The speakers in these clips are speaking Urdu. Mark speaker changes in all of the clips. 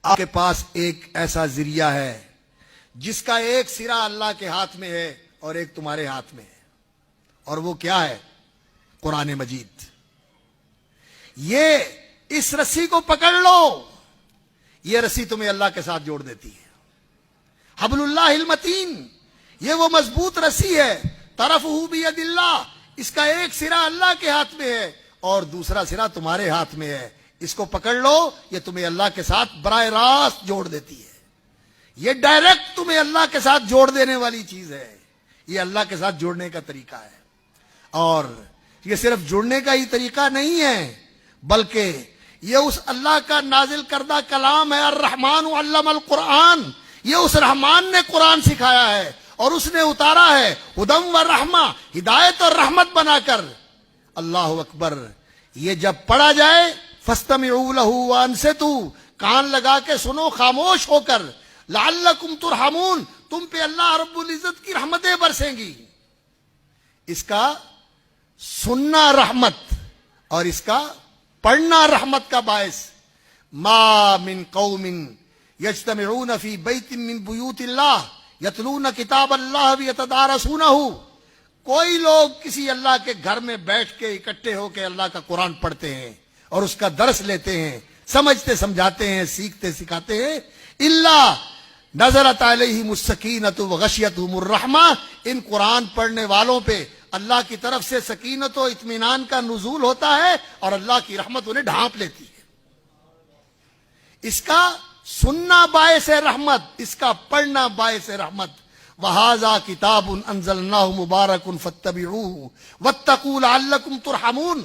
Speaker 1: آپ کے پاس ایک ایسا ذریعہ ہے جس کا ایک سرا اللہ کے ہاتھ میں ہے اور ایک تمہارے ہاتھ میں ہے، اور وہ کیا ہے؟ قرآن مجید۔ یہ اس رسی کو پکڑ لو، یہ رسی تمہیں اللہ کے ساتھ جوڑ دیتی ہے۔ حبل اللہ المتین، یہ وہ مضبوط رسی ہے، طرفہ بید اللہ، اس کا ایک سرا اللہ کے ہاتھ میں ہے اور دوسرا سرا تمہارے ہاتھ میں ہے۔ اس کو پکڑ لو، یہ تمہیں اللہ کے ساتھ براہ راست جوڑ دیتی ہے۔ یہ ڈائریکٹ تمہیں اللہ کے ساتھ جوڑ دینے والی چیز ہے۔ یہ اللہ کے ساتھ جوڑنے کا طریقہ ہے، اور یہ صرف جڑنے کا ہی طریقہ نہیں ہے، بلکہ یہ اس اللہ کا نازل کردہ کلام ہے۔ الرحمن علم القرآن، یہ اس رحمان نے قرآن سکھایا ہے اور اس نے اتارا ہے ہدم و رحمہ، ہدایت اور رحمت بنا کر۔ اللہ اکبر۔ یہ جب پڑھا جائے فاستمعوا لہ وانصتوا، کان لگا کے سنو خاموش ہو کر، لعلکم ترحمون، تم پہ اللہ رب العزت کی رحمتیں برسیں گی۔ اس کا سننا رحمت اور اس کا پڑھنا رحمت کا باعث۔ ما من قوم یجتمعون فی بیت من بیوت اللہ یتلون کتاب اللہ ویتدارسونہ، کوئی لوگ کسی اللہ کے گھر میں بیٹھ کے اکٹھے ہو کے اللہ کا قرآن پڑھتے ہیں اور اس کا درس لیتے ہیں، سمجھتے سمجھاتے ہیں، سیکھتے سکھاتے ہیں، الا نزلت علیہم السکینۃ وغشیتہم الرحمہ، ان قرآن پڑھنے والوں پہ اللہ کی طرف سے سکینت و اطمینان کا نزول ہوتا ہے اور اللہ کی رحمت انہیں ڈھانپ لیتی ہے۔ اس کا سننا باعث رحمت، اس کا پڑھنا باعث رحمت۔ وَهَذَا كِتَابٌ أَنزَلْنَاهُ مُبَارَكٌ فَاتَّبِعُوهُ وَاتَّقُوا لَعَلَّكُمْ تُرْحَمُونَ،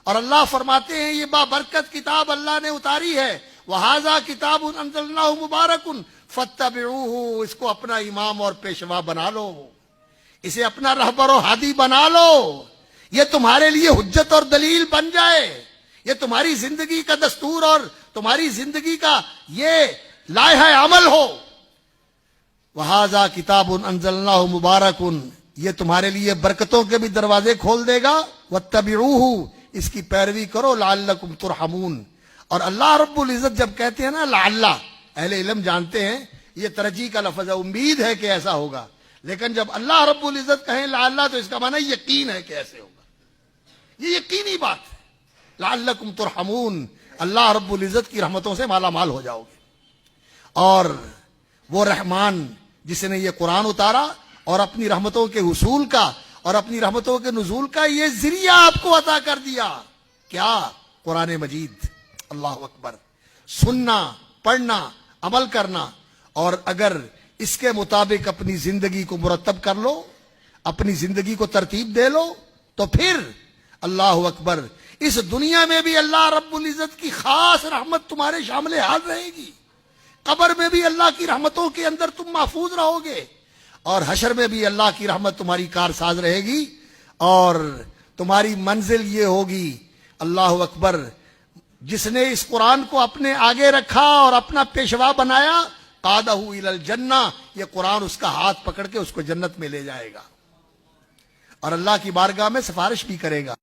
Speaker 1: اور اللہ فرماتے ہیں یہ بابرکت کتاب اللہ نے اتاری ہے۔ وَهَذَا كِتَابٌ أَنزَلْنَاهُ مُبَارَكٌ فَاتَّبِعُوهُ، اس کو اپنا امام اور پیشوا بنا لو، اسے اپنا رہبر و ہادی بنا لو، یہ تمہارے لیے حجت اور دلیل بن جائے، یہ تمہاری زندگی کا دستور اور تمہاری زندگی کا یہ لائحہ عمل ہو۔ وَهَذَا كِتَابٌ أَنزَلْنَاهُ مُبَارَكٌ، یہ تمہارے لیے برکتوں کے بھی دروازے کھول دے گا۔ وَاتَّبِعُوهُ، اس کی پیروی کرو، لعلکم ترحمون۔ اور اللہ رب العزت جب کہتے ہیں نا لعلہ، اہل علم جانتے ہیں یہ ترجیح کا لفظ ہے، امید ہے کہ ایسا ہوگا، لیکن جب اللہ رب العزت کہیں لعلہ تو اس کا معنی یقین ہے کہ ایسے ہوگا، یہ یقینی بات ہے۔ لعلکم ترحمون، اللہ رب العزت کی رحمتوں سے مالا مال ہو جاؤ گے۔ اور وہ رحمان جس نے یہ قرآن اتارا اور اپنی رحمتوں کے حصول کا اور اپنی رحمتوں کے نزول کا یہ ذریعہ آپ کو عطا کر دیا، کیا؟ قرآن مجید۔ اللہ اکبر۔ سننا، پڑھنا، عمل کرنا، اور اگر اس کے مطابق اپنی زندگی کو مرتب کر لو، اپنی زندگی کو ترتیب دے لو، تو پھر اللہ اکبر، اس دنیا میں بھی اللہ رب العزت کی خاص رحمت تمہارے شامل حال رہے گی، قبر میں بھی اللہ کی رحمتوں کے اندر تم محفوظ رہو گے، اور حشر میں بھی اللہ کی رحمت تمہاری کارساز رہے گی، اور تمہاری منزل یہ ہوگی۔ اللہ اکبر۔ جس نے اس قرآن کو اپنے آگے رکھا اور اپنا پیشوا بنایا، قادہ الی الجنہ، یہ قرآن اس کا ہاتھ پکڑ کے اس کو جنت میں لے جائے گا اور اللہ کی بارگاہ میں سفارش بھی کرے گا۔